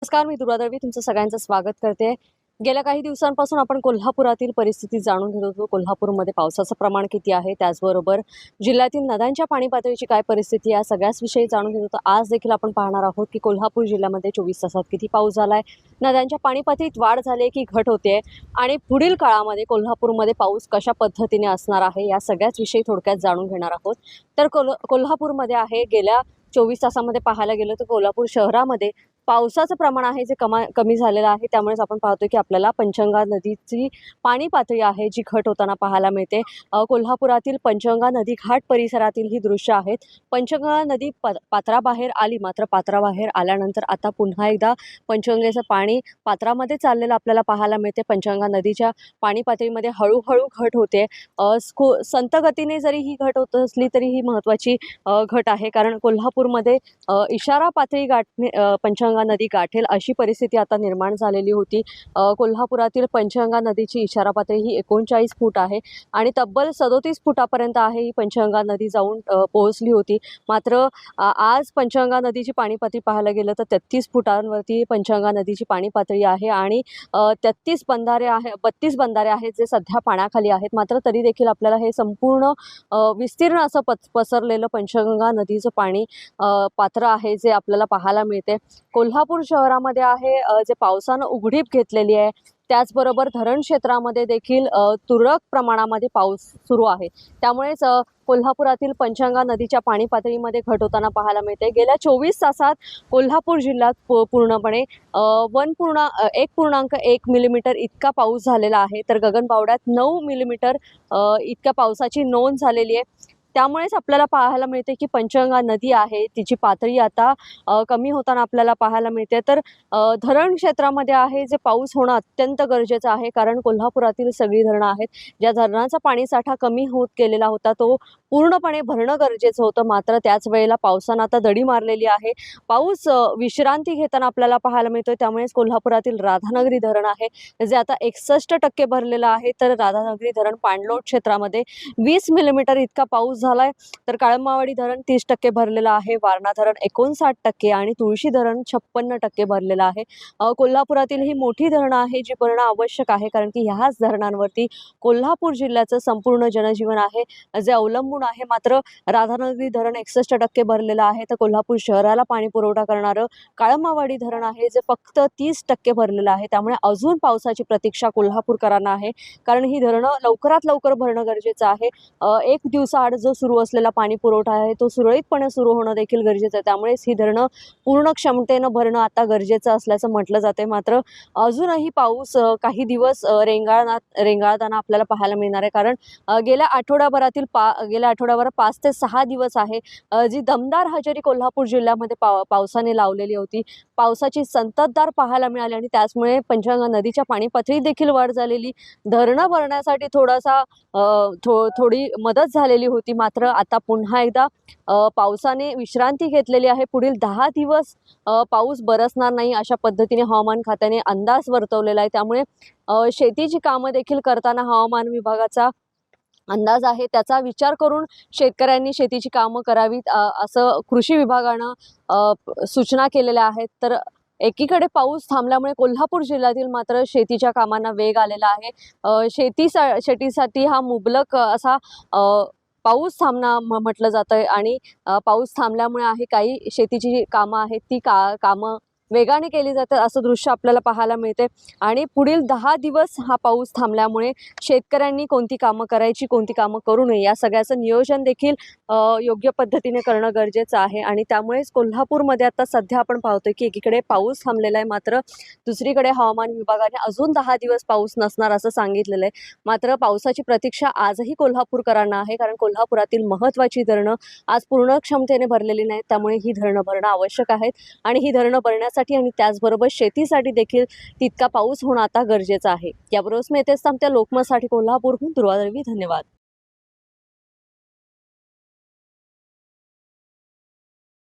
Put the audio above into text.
नमस्कार, मी दुर्वा दळवी तुमचं सगळ्यांचं स्वागत करते. गेल्या काही दिवसांपासून आपण कोल्हापुरातील परिस्थिती जाणून घेत होतो. कोल्हापूरमध्ये पावसाचं प्रमाण किती आहे, त्याचबरोबर जिल्ह्यातील नद्यांच्या पाणी पातळीची काय परिस्थिती आहे, सगळ्याच विषयी जाणून घेत होतो. आज देखील आपण पाहणार आहोत की कोल्हापूर जिल्ह्यामध्ये 24 तासात किती पाऊस झालाय, नद्यांच्या पाणी पातळीत वाढ झाली की घट होते आणि पुढील काळामध्ये कोल्हापूरमध्ये पाऊस कशा पद्धतीने असणार आहे, या सगळ्याच विषयी थोडक्यात जाणून घेणार आहोत. तर कोल्हापूरमध्ये आहे गेल्या 24 तासामध्ये पाहायला गेलं तर कोल्हापूर शहरामध्ये पावसाचं प्रमाण आहे जे कमी झालेलं आहे. त्यामुळेच आपण पाहतोय की आपल्याला पंचगंगा नदीची पाणी पातळी आहे जी घट होताना पाहायला मिळते. कोल्हापुरातील पंचगंगा नदी घाट परिसरातील ही दृश्य आहेत. पंचगंगा नदी पात्राबाहेर आली, मात्र पात्राबाहेर आल्यानंतर आता पुन्हा एकदा पंचगंगेचं पाणी पात्रामध्ये चाललेलं आपल्याला पाहायला मिळते. पंचगंगा नदीच्या पाणी पातळीमध्ये हळूहळू घट होते. संत गतीने जरी ही घट होत असली तरी ही महत्त्वाची घट आहे, कारण कोल्हापूरमध्ये इशारा पातळी गाठणे पंचगंगा नदी गाठेल अशी परिस्थिती आता निर्माण झालेली होती. कोल्हापुरातील पंचगंगा नदीची इशारा पातळी ही 39 फूट आहे आणि तब्बल 37 फुटापर्यंत आहे ही पंचगंगा नदी जाऊन पोहोचली होती. मात्र आज पंचगंगा नदीची पाणी पातळी पाहायला गेलं तर 33 फुटांवरती पंचगंगा नदीची पाणी पातळी आहे आणि 32 बंधारे आहेत जे सध्या पाण्याखाली आहेत. मात्र तरी देखील आपल्याला हे संपूर्ण विस्तीर्ण असं पसरलेलं पंचगंगा नदीचं पाणी पात्र आहे जे आपल्याला पाहायला मिळते. कोल्हापूर शहरामध्ये आहे जे पावसानं उघडीप घेतलेली आहे. त्याचबरोबर धरण क्षेत्रामध्ये देखील तुरळक प्रमाणामध्ये पाऊस सुरू आहे. त्यामुळेच कोल्हापुरातील पंचगंगा नदीच्या पाणी पातळीमध्ये घट होताना पाहायला मिळते. गेल्या 24 तासात कोल्हापूर जिल्ह्यात पूर्णपणे 1.1 मिलीमीटर इतका पाऊस झालेला आहे, तर गगनबावड्यात 9 मिलीमीटर इतक्या पावसाची नोंद झालेली आहे. त्यामुळेच आपल्याला पाहायला मिळते की पंचगंगा नदी आहे तिची पातळी आता कमी होताना आपल्याला पाहायला मिळते. तर धरण क्षेत्रामध्ये आहे जे पाऊस होणं अत्यंत गरजेचं आहे, कारण कोल्हापुरातील सगळी धरणं आहेत ज्या धरणाचा पाणीसाठा कमी होत गेलेला होता तो पूर्णपणे भरणं गरजेचं होतं. मात्र त्याच वेळेला पावसानं आता दडी मारलेली आहे. पाऊस विश्रांती घेताना आपल्याला पाहायला मिळतोय. त्यामुळेच कोल्हापुरातील राधानगरी धरण आहे जे आता 61% भरलेलं आहे. तर राधानगरी धरण पाणलोट क्षेत्रामध्ये 20 मिलीमीटर इतका पाऊस झालाय. तर काळंबावाडी धरण 30% भरलेलं आहे. वारणा धरण 59% आणि तुळशी धरण 56% भरलेलं आहे. कोल्हापुरातील ही मोठी धरणं आहे जी भरणं आवश्यक आहे, कारण की ह्याच धरणांवरती कोल्हापूर जिल्ह्याचं संपूर्ण जनजीवन आहे जे अवलंबून आहे. मात्र राधानगरी धरण 61% भरलेलं आहे, तर कोल्हापूर शहराला पाणी पुरवठा करणारं काळंबावाडी धरण आहे जे फक्त 30% भरलेलं आहे. त्यामुळे अजून पावसाची प्रतीक्षा कोल्हापूरकरांना आहे, कारण ही धरणं लवकरात लवकर भरणं गरजेचं आहे. एक दिवसाआड जो सुरू असलेला पाणी पुरवठा आहे तो सुरळीतपणे सुरू होणं देखील गरजेचं आहे. त्यामुळेच ही धरणं पूर्ण क्षमतेनं भरणं आता गरजेचं असल्याचं म्हटलं जाते. मात्र अजूनही पाऊस काही दिवस रेंगाळताना आपल्याला पाहायला मिळणार आहे, कारण गेल्या आठवड्याभरात 5 ते 6 दिवस आहे जी दमदार हजेरी कोल्हापूर जिल्ह्यामध्ये पावसाने लावलेली होती. पावसाची संततधार पाहायला मिळाली आणि त्याचमुळे पंचगंगा नदीच्या पाणी पातळीत देखील वाढ झालेली, धरणं भरण्यासाठी थोडी मदत झालेली होती. मात्र आता पुन्हा एकदा पावसाने विश्रांती घेतलेली आहे. पुढील 10 दिवस पाऊस बरसणार नाही अशा पद्धतीने हवामान खात्याने अंदाज वर्तवलेला आहे. त्यामुळे शेतीची कामं देखील करताना हवामान विभागाचा अंदाज आहे त्याचा विचार करून शेतकऱ्यांनी शेतीची कामं करावीत असं कृषी विभागानं सूचना केलेल्या आहेत. तर एकीकडे पाऊस थांबल्यामुळे कोल्हापूर जिल्ह्यातील मात्र शेतीच्या कामांना वेग आलेला आहे. शेतीसाठी हा मुबलक असा पाऊस थांबणं म्हटलं जातंय आणि पाऊस थांबल्यामुळे आहे काही शेतीची जी कामं आहेत ती कामं वेगाने केली जातात असं दृश्य आपल्याला पाहायला मिळते. आणि पुढील 10 दिवस हा पाऊस थांबल्यामुळे शेतकऱ्यांनी कोणती कामं करायची, कोणती कामं करू नये या सगळ्याचं नियोजन देखील योग्य पद्धतीने करणं गरजेचं आहे. आणि त्यामुळेच कोल्हापूरमध्ये आता सध्या आपण पाहतोय की एकीकडे पाऊस थांबलेला आहे, मात्र दुसरीकडे हवामान विभागाने अजून 10 दिवस पाऊस नसणार असं सांगितलेलं आहे. मात्र पावसाची प्रतीक्षा आजही कोल्हापूरकरांना आहे, कारण कोल्हापुरातील महत्त्वाची धरणं आज पूर्ण क्षमतेने भरलेली नाहीत. त्यामुळे ही धरणं भरणं आवश्यक आहेत आणि ही धरणं भरण्यासाठी आणि त्याचबरोबर शेतीसाठी देखील तितका पाऊस होणं आता गरजेचं आहे. याबरोबरच मी येथेच थांबते. लोकमतसाठी कोल्हापूरहून दुर्वा दळवी. धन्यवाद.